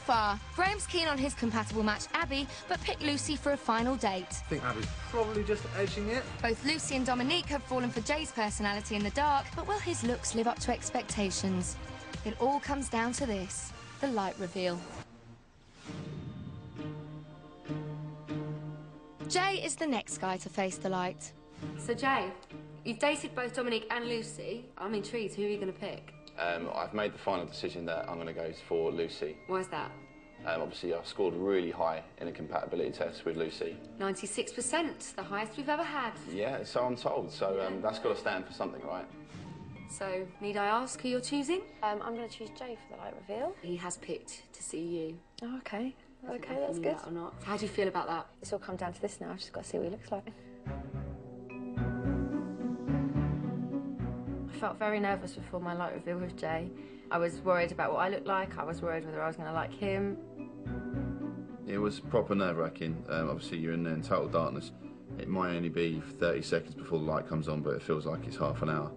far. Graham's keen on his compatible match, Abby, but picked Lucy for a final date. I think Abby's probably just edging it. Both Lucy and Dominique have fallen for Jay's personality in the dark, but will his looks live up to expectations? It all comes down to this, the light reveal. Jay is the next guy to face the light. So, Jay, you've dated both Dominique and Lucy. I'm intrigued. Who are you going to pick? I've made the final decision that I'm going to go for Lucy. Why is that? Obviously, I scored really high in a compatibility test with Lucy. 96%, the highest we've ever had. Yeah, so I'm told. So that's got to stand for something, right? So, need I ask who you're choosing? I'm going to choose Jay for the light reveal. He has picked to see you. Oh, OK. OK, that's good. Or not. How do you feel about that? It's all come down to this now. I've just got to see what he looks like. I felt very nervous before my light reveal with Jay. I was worried about what I looked like. I was worried whether I was going to like him. It was proper nerve-wracking. Obviously, you're in there in total darkness. It might only be 30 seconds before the light comes on, but it feels like it's half an hour.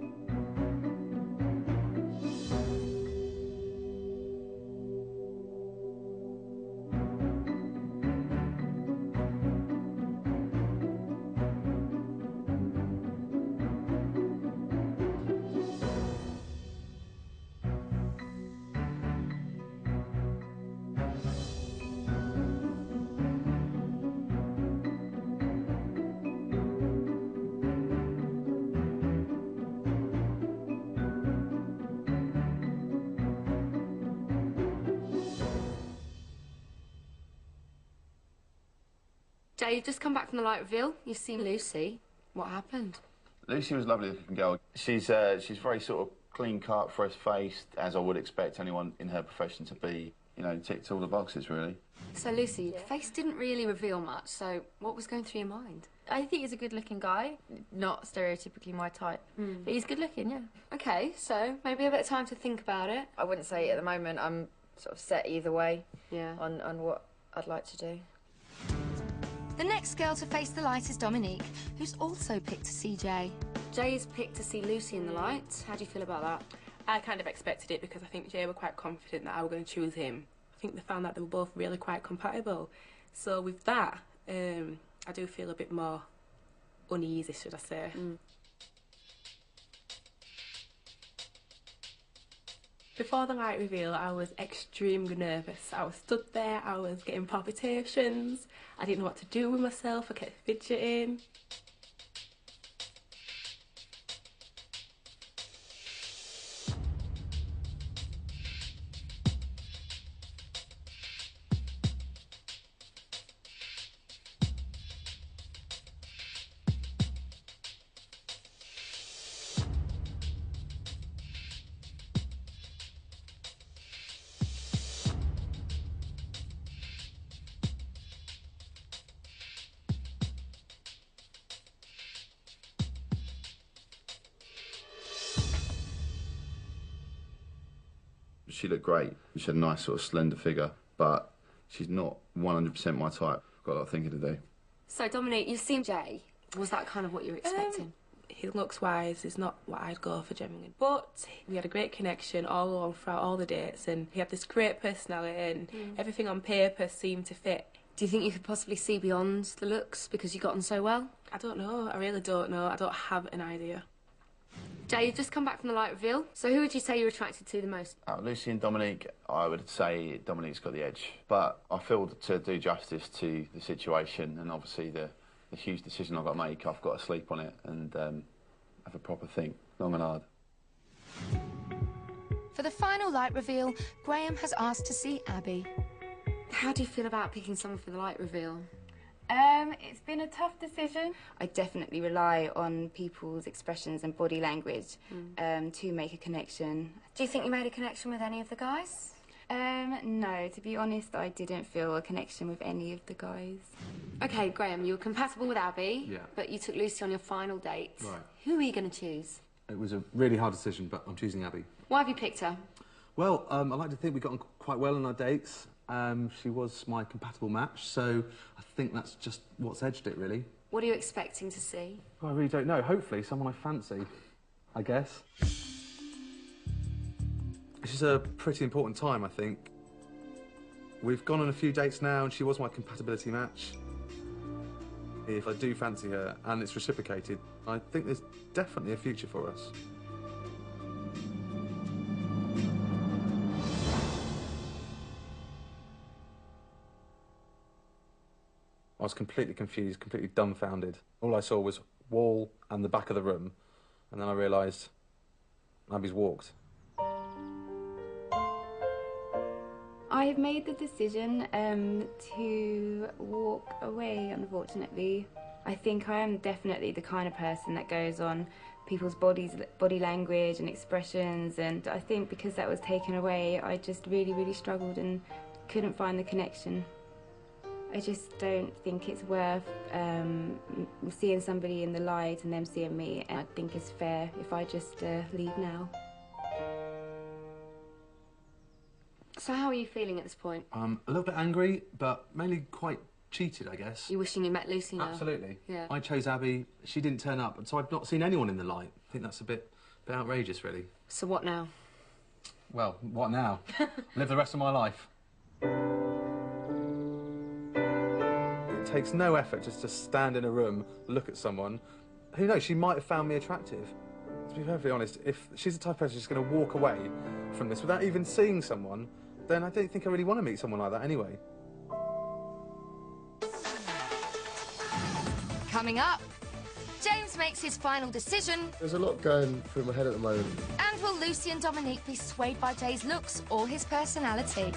Jay, you've just come back from the light reveal. You've seen Lucy. What happened? Lucy was a lovely looking girl. She's very sort of clean-cut, fresh-faced, as I would expect anyone in her profession to be. You know, ticked all the boxes, really. So, Lucy, your face didn't really reveal much, so what was going through your mind? I think he's a good-looking guy. Not stereotypically my type, but he's good-looking, yeah. OK, so maybe a bit of time to think about it. I wouldn't say at the moment I'm sort of set either way Yeah. on what I'd like to do. The next girl to face the light is Dominique, who's also picked to see Jay. Jay's picked to see Lucy in the light. How do you feel about that? I kind of expected it because I think Jay were quite confident that I was going to choose him. I think they found that they were both really quite compatible. So with that, I do feel a bit more uneasy, should I say. Before the light reveal, I was extremely nervous. I was stood there, I was getting palpitations, I didn't know what to do with myself, I kept fidgeting. She looked great. She had a nice sort of slender figure, but she's not 100% my type. Got a lot of thinking to do. So, Dominique, you've seen Jay. Was that kind of what you were expecting? His looks-wise is not what I'd go for generally. But we had a great connection all along throughout all the dates, and he had this great personality, and everything on paper seemed to fit. Do you think you could possibly see beyond the looks because you got on so well? I don't know. I really don't know. I don't have an idea. Jay, you've just come back from the light reveal. So who would you say you're attracted to the most? Lucy and Dominique, I would say Dominique's got the edge. But I feel to do justice to the situation and obviously the huge decision I've got to make, I've got to sleep on it and have a proper think, long and hard. For the final light reveal, Graham has asked to see Abby. How do you feel about picking someone for the light reveal? It's been a tough decision. I definitely rely on people's expressions and body language to make a connection. Do you think you made a connection with any of the guys? No, to be honest, I didn't feel a connection with any of the guys. OK, Graham, you were compatible with Abby, Yeah. but you took Lucy on your final date. Right. Who are you going to choose? It was a really hard decision, but I'm choosing Abby. Why have you picked her? Well, I like to think we got on quite well on our dates. She was my compatible match, so I think that's just what's edged it, really. What are you expecting to see? Well, I really don't know. Hopefully someone I fancy, I guess. This is a pretty important time, I think. We've gone on a few dates now, and she was my compatibility match. If I do fancy her, and it's reciprocated, I think there's definitely a future for us. I was completely confused, completely dumbfounded. All I saw was wall and the back of the room, and then I realised Abby's walked. I've made the decision to walk away, unfortunately. I think I am definitely the kind of person that goes on people's body language and expressions, and I think because that was taken away, I just really struggled and couldn't find the connection. I just don't think it's worth seeing somebody in the light and them seeing me, and I think it's fair if I just leave now. So how are you feeling at this point? A little bit angry, but mainly quite cheated, I guess. You wishing you met Lucy now? Absolutely. Yeah. I chose Abby, she didn't turn up, and so I've not seen anyone in the light. I think that's a bit outrageous, really. So what now? Well, what now? Live the rest of my life. It takes no effort just to stand in a room, look at someone. Who knows, she might have found me attractive. To be perfectly honest, if she's the type of person who's going to walk away from this without even seeing someone, then I don't think I really want to meet someone like that anyway. Coming up, James makes his final decision. There's a lot going through my head at the moment. And will Lucy and Dominique be swayed by Jay's looks or his personality?